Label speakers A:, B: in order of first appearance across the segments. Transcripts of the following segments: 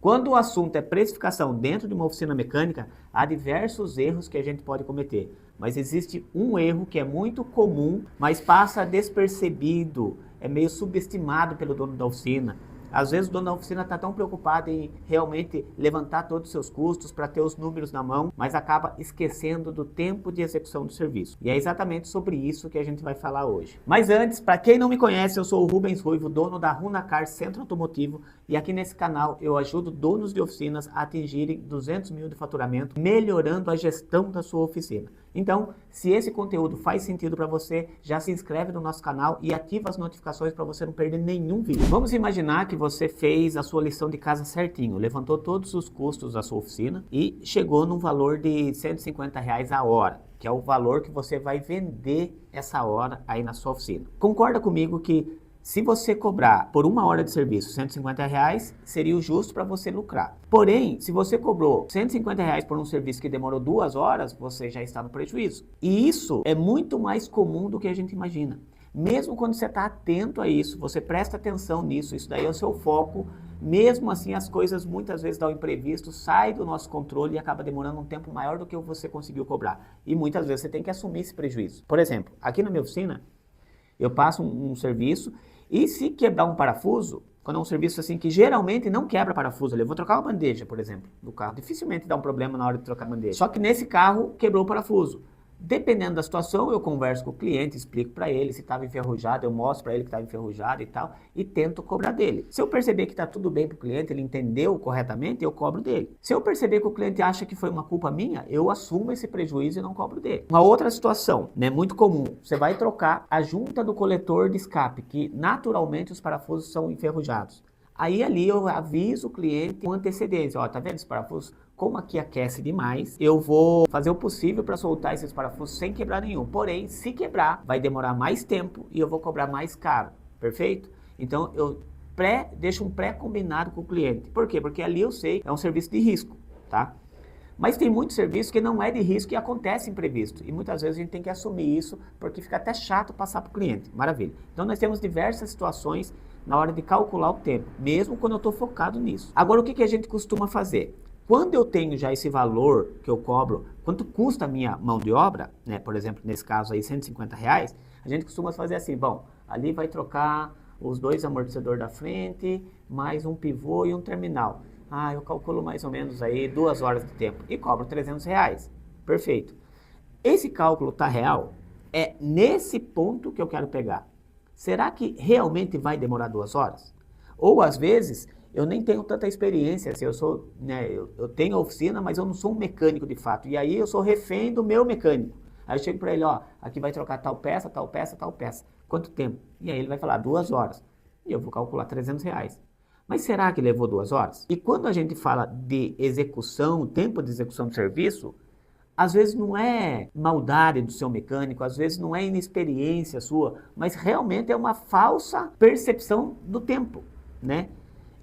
A: Quando o assunto é precificação dentro de uma oficina mecânica, há diversos erros que a gente pode cometer. Mas existe um erro que é muito comum, mas passa despercebido, é meio subestimado pelo dono da oficina. Às vezes o dono da oficina está tão preocupado em realmente levantar todos os seus custos para ter os números na mão, mas acaba esquecendo do tempo de execução do serviço. E é exatamente sobre isso que a gente vai falar hoje. Mas antes, para quem não me conhece, eu sou o Rubens Ruivo, dono da Runacar Centro Automotivo, e aqui nesse canal eu ajudo donos de oficinas a atingirem 200 mil de faturamento, melhorando a gestão da sua oficina. Então, se esse conteúdo faz sentido para você, já se inscreve no nosso canal e ativa as notificações para você não perder nenhum vídeo. Vamos imaginar que você fez a sua lição de casa certinho, levantou todos os custos da sua oficina e chegou num valor de R$150 a hora, que é o valor que você vai vender essa hora aí na sua oficina. Concorda comigo que se você cobrar por uma hora de serviço R$150, seria o justo para você lucrar. Porém, se você cobrou R$150 por um serviço que demorou 2 horas, você já está no prejuízo. E isso é muito mais comum do que a gente imagina. Mesmo quando você está atento a isso, você presta atenção nisso, isso daí é o seu foco, mesmo assim as coisas muitas vezes dão imprevisto, sai do nosso controle e acaba demorando um tempo maior do que você conseguiu cobrar. E muitas vezes você tem que assumir esse prejuízo. Por exemplo, aqui na minha oficina, eu passo um serviço e se quebrar um parafuso, quando é um serviço assim que geralmente não quebra parafuso, eu vou trocar uma bandeja, por exemplo, do carro, dificilmente dá um problema na hora de trocar a bandeja. Só que nesse carro quebrou o parafuso. Dependendo da situação, eu converso com o cliente, explico para ele se estava enferrujado, eu mostro para ele que estava enferrujado e tal, e tento cobrar dele. Se eu perceber que está tudo bem para o cliente, ele entendeu corretamente, eu cobro dele. Se eu perceber que o cliente acha que foi uma culpa minha, eu assumo esse prejuízo e não cobro dele. Uma outra situação, né, muito comum, você vai trocar a junta do coletor de escape, que naturalmente os parafusos são enferrujados. Aí ali eu aviso o cliente com antecedência, ó, tá vendo esse parafuso? Como aqui aquece demais, eu vou fazer o possível para soltar esses parafusos sem quebrar nenhum. Porém, se quebrar, vai demorar mais tempo e eu vou cobrar mais caro, perfeito? Então eu deixo um pré-combinado com o cliente. Por quê? Porque ali eu sei que é um serviço de risco, tá? Mas tem muito serviço que não é de risco e acontece imprevisto. E muitas vezes a gente tem que assumir isso, porque fica até chato passar para o cliente. Maravilha. Então nós temos diversas situações na hora de calcular o tempo, mesmo quando eu estou focado nisso. Agora, o que a gente costuma fazer? Quando eu tenho já esse valor que eu cobro, quanto custa a minha mão de obra, né? Por exemplo, nesse caso aí, R$150, a gente costuma fazer assim, bom, ali vai trocar os 2 amortecedores da frente, mais um pivô e um terminal. Ah, eu calculo mais ou menos aí 2 horas de tempo e cobro R$300. Perfeito. Esse cálculo tá real? É nesse ponto que eu quero pegar. Será que realmente vai demorar 2 horas? Ou às vezes eu nem tenho tanta experiência, assim, eu tenho oficina, mas eu não sou um mecânico de fato. E aí eu sou refém do meu mecânico. Aí eu chego para ele, ó, aqui vai trocar tal peça, tal peça, tal peça. Quanto tempo? E aí ele vai falar 2 horas. E eu vou calcular R$300. Mas será que levou 2 horas? E quando a gente fala de execução, tempo de execução do serviço, às vezes não é maldade do seu mecânico, às vezes não é inexperiência sua, mas realmente é uma falsa percepção do tempo, né?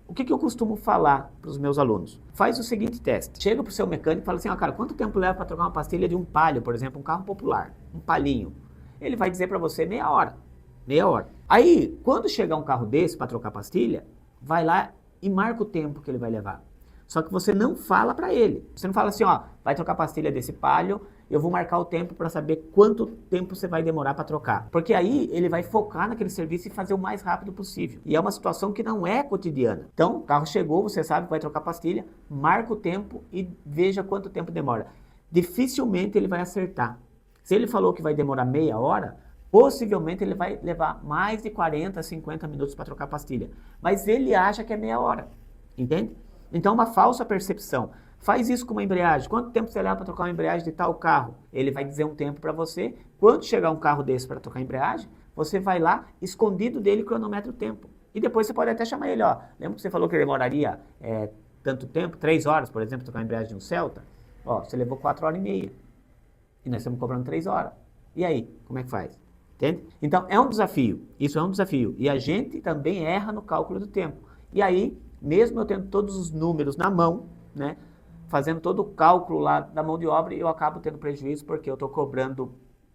A: O que eu costumo falar para os meus alunos? Faz o seguinte teste. Chega para o seu mecânico e fala assim, ó, cara, quanto tempo leva para trocar uma pastilha de um Palio, por exemplo, um carro popular, um Palhinho? Ele vai dizer para você meia hora. Meia hora. Aí, quando chegar um carro desse para trocar pastilha, vai lá e marca o tempo que ele vai levar. Só que você não fala para ele. Você não fala assim, ó, vai trocar pastilha desse Palio, eu vou marcar o tempo para saber quanto tempo você vai demorar para trocar. Porque aí ele vai focar naquele serviço e fazer o mais rápido possível. E é uma situação que não é cotidiana. Então, o carro chegou, você sabe que vai trocar pastilha, marca o tempo e veja quanto tempo demora. Dificilmente ele vai acertar. Se ele falou que vai demorar meia hora, possivelmente ele vai levar mais de 40, 50 minutos para trocar pastilha. Mas ele acha que é meia hora, entende? Então, uma falsa percepção. Faz isso com uma embreagem. Quanto tempo você leva para trocar uma embreagem de tal carro? Ele vai dizer um tempo para você. Quando chegar um carro desse para trocar a embreagem, você vai lá, escondido dele, cronometra o tempo. E depois você pode até chamar ele, ó. Lembra que você falou que demoraria tanto tempo? 3 horas, por exemplo, trocar a embreagem de um Celta? Ó, você levou 4 horas e meia. E nós estamos cobrando 3 horas. E aí, como é que faz? Entende? Então, é um desafio. Isso é um desafio. E a gente também erra no cálculo do tempo. E aí, mesmo eu tendo todos os números na mão, né, fazendo todo o cálculo lá da mão de obra, eu acabo tendo prejuízo porque eu estou cobrando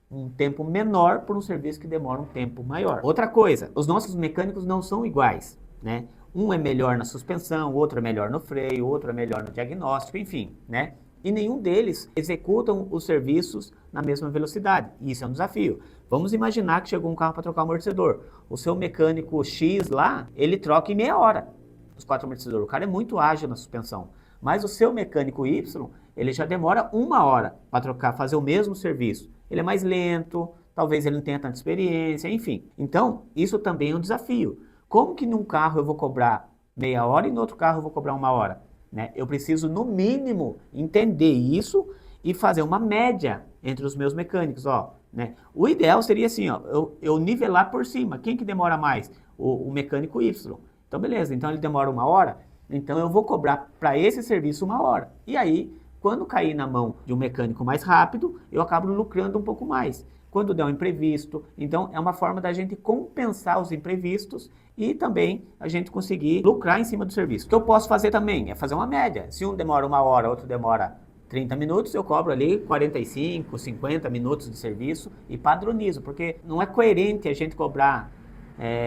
A: um tempo menor por um serviço que demora um tempo maior. Outra coisa, os nossos mecânicos não são iguais, né? Um é melhor na suspensão, outro é melhor no freio, outro é melhor no diagnóstico, enfim, né? E nenhum deles executam os serviços na mesma velocidade. E isso é um desafio. Vamos imaginar que chegou um carro para trocar o amortecedor. O seu mecânico X lá, ele troca em meia hora os 4 amortecedores. O cara é muito ágil na suspensão. Mas o seu mecânico Y, ele já demora 1 hora para trocar, fazer o mesmo serviço. Ele é mais lento, talvez ele não tenha tanta experiência, enfim. Então, isso também é um desafio. Como que num carro eu vou cobrar meia hora e no outro carro eu vou cobrar 1 hora? Né? Eu preciso, no mínimo, entender isso e fazer uma média entre os meus mecânicos. Ó, né? O ideal seria assim, ó, eu nivelar por cima. Quem que demora mais? O mecânico Y. Então, beleza. Então, ele demora 1 hora. Então, eu vou cobrar para esse serviço 1 hora. E aí, quando cair na mão de um mecânico mais rápido, eu acabo lucrando um pouco mais. Quando der um imprevisto, então é uma forma da gente compensar os imprevistos e também a gente conseguir lucrar em cima do serviço. O que eu posso fazer também é fazer uma média. Se um demora 1 hora, outro demora 30 minutos, eu cobro ali 45, 50 minutos de serviço e padronizo, porque não é coerente a gente cobrar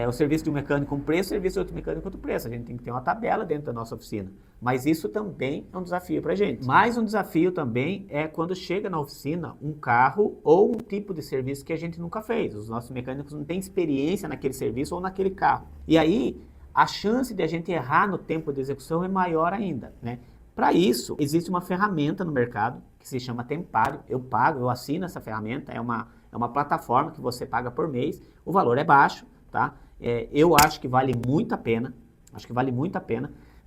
A: o serviço de um mecânico um preço, o serviço de outro mecânico outro preço. A gente tem que ter uma tabela dentro da nossa oficina. Mas isso também é um desafio para a gente. Mais um desafio também é quando chega na oficina um carro ou um tipo de serviço que a gente nunca fez. Os nossos mecânicos não têm experiência naquele serviço ou naquele carro. E aí, a chance de a gente errar no tempo de execução é maior ainda, né? Para isso, existe uma ferramenta no mercado que se chama Tempário. Eu assino essa ferramenta, é uma plataforma que você paga por mês. O valor é baixo, tá? Eu acho que vale muito a pena,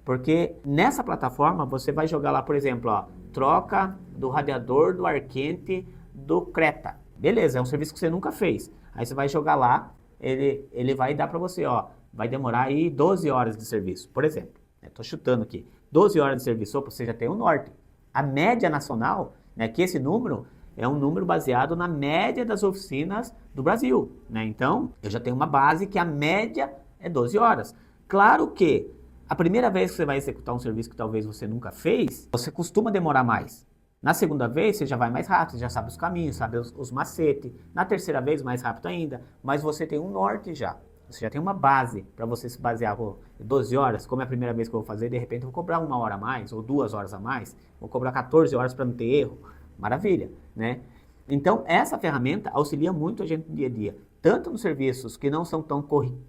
A: porque nessa plataforma você vai jogar lá, por exemplo, ó, troca do radiador do ar quente do Creta. Beleza, é um serviço que você nunca fez. Aí você vai jogar lá, ele vai dar para você, ó, vai demorar aí 12 horas de serviço, por exemplo. Estou chutando aqui. 12 horas de serviço, opa, você já tem o norte. A média nacional, né, que esse número é um número baseado na média das oficinas do Brasil, né? Então, eu já tenho uma base que a média é 12 horas. Claro que a primeira vez que você vai executar um serviço que talvez você nunca fez, você costuma demorar mais. Na segunda vez, você já vai mais rápido, você já sabe os caminhos, sabe os macetes. Na terceira vez, mais rápido ainda, mas você tem um norte já. Você já tem uma base para você se basear. 12 horas, como é a primeira vez que eu vou fazer, de repente eu vou cobrar 1 hora a mais, ou 2 horas a mais, vou cobrar 14 horas para não ter erro. Maravilha, né? Então, essa ferramenta auxilia muito a gente no dia a dia, tanto nos serviços que não são tão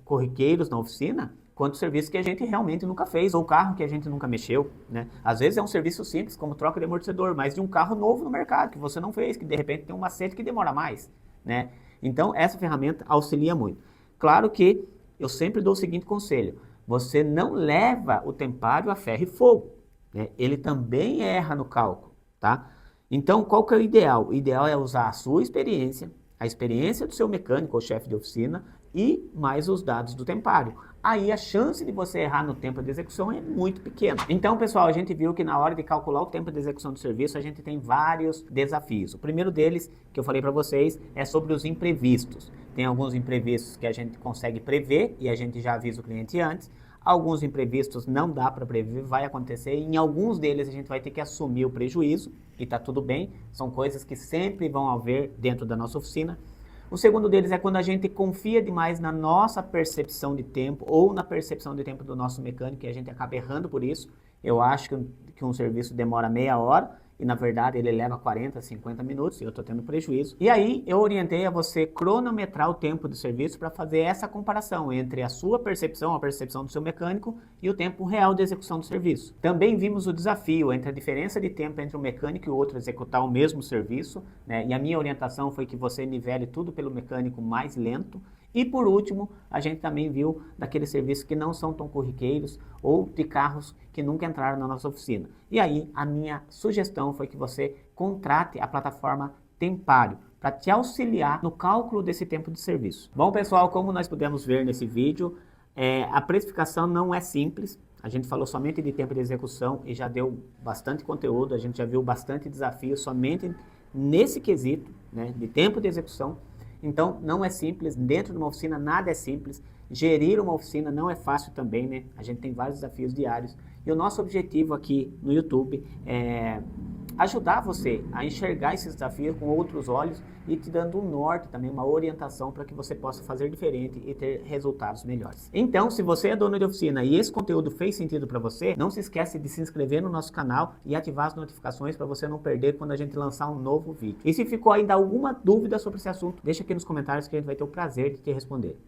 A: corriqueiros na oficina, quanto serviços que a gente realmente nunca fez, ou carro que a gente nunca mexeu, né? Às vezes é um serviço simples, como troca de amortecedor, mas de um carro novo no mercado, que você não fez, que de repente tem um macete que demora mais, né? Então, essa ferramenta auxilia muito. Claro que eu sempre dou o seguinte conselho, você não leva o Tempário a ferro e fogo, né? Ele também erra no cálculo, tá? Então, qual que é o ideal? O ideal é usar a sua experiência, a experiência do seu mecânico ou chefe de oficina e mais os dados do Tempário. Aí a chance de você errar no tempo de execução é muito pequena. Então, pessoal, a gente viu que na hora de calcular o tempo de execução do serviço, a gente tem vários desafios. O primeiro deles, que eu falei para vocês, é sobre os imprevistos. Tem alguns imprevistos que a gente consegue prever e a gente já avisa o cliente antes. Alguns imprevistos não dá para prever, vai acontecer. Em alguns deles a gente vai ter que assumir o prejuízo e tá tudo bem. São coisas que sempre vão haver dentro da nossa oficina. O segundo deles é quando a gente confia demais na nossa percepção de tempo ou na percepção de tempo do nosso mecânico e a gente acaba errando por isso. Eu acho que um serviço demora meia hora e na verdade ele leva 40, 50 minutos e eu estou tendo prejuízo. E aí eu orientei a você cronometrar o tempo do serviço para fazer essa comparação entre a sua percepção, a percepção do seu mecânico e o tempo real de execução do serviço. Também vimos o desafio entre a diferença de tempo entre um mecânico e o outro executar o mesmo serviço, né? E a minha orientação foi que você nivele tudo pelo mecânico mais lento. E por último, a gente também viu daqueles serviços que não são tão corriqueiros ou de carros que nunca entraram na nossa oficina. E aí, a minha sugestão foi que você contrate a plataforma Tempário para te auxiliar no cálculo desse tempo de serviço. Bom, pessoal, como nós pudemos ver nesse vídeo, a precificação não é simples. A gente falou somente de tempo de execução e já deu bastante conteúdo, a gente já viu bastante desafio somente nesse quesito, né, de tempo de execução. Então, não é simples, dentro de uma oficina nada é simples, gerir uma oficina não é fácil também, né? A gente tem vários desafios diários e o nosso objetivo aqui no YouTube é ajudar você a enxergar esses desafios com outros olhos e te dando um norte também, uma orientação para que você possa fazer diferente e ter resultados melhores. Então, se você é dono de oficina e esse conteúdo fez sentido para você, não se esquece de se inscrever no nosso canal e ativar as notificações para você não perder quando a gente lançar um novo vídeo. E se ficou ainda alguma dúvida sobre esse assunto, deixa aqui nos comentários que a gente vai ter o prazer de te responder.